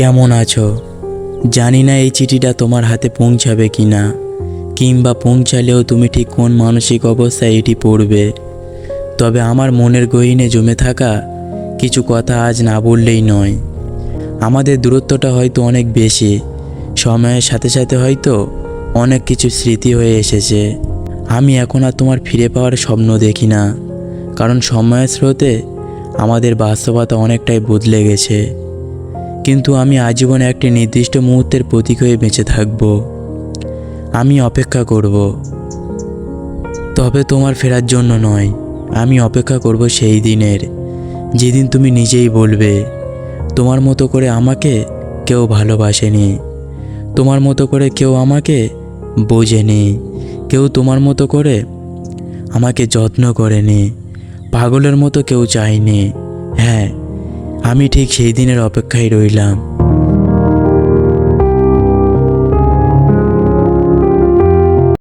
কেমন আছো? জানি না এই চিঠিটা তোমার হাতে পৌঁছাবে কি না, কিংবা পৌঁছালেও তুমি ঠিক কোন মানসিক অবস্থায় এটি পড়বে। তবে আমার মনের গহীনে জমে থাকা কিছু কথা আজ না বললেই নয়। আমাদের দূরত্বটা হয়তো অনেক বেশি, সময়ের সাথে সাথে হয়তো অনেক কিছু স্মৃতি হয়ে এসেছে। আমি এখন আর তোমার ফিরে পাওয়ার স্বপ্ন দেখি না, কারণ সময়ের স্রোতে আমাদের বাস্তবতা অনেকটাই বদলে গেছে। কিন্তু আমি আজীবন একটি নির্দিষ্ট মুহূর্তের প্রতীক হয়ে বেঁচে থাকব। আমি অপেক্ষা করব, তবে তোমার ফেরার জন্য নয়। আমি অপেক্ষা করব সেই দিনের, যেদিন তুমি নিজেই বলবে, তোমার মতো করে আমাকে কেউ ভালোবাসেনি, তোমার মতো করে কেউ আমাকে বোঝেনি, কেউ তোমার মতো করে আমাকে যত্ন করেনি, পাগলের মতো কেউ চায়নি। হ্যাঁ, আমি ঠিক সেই দিনের অপেক্ষায় রইলাম।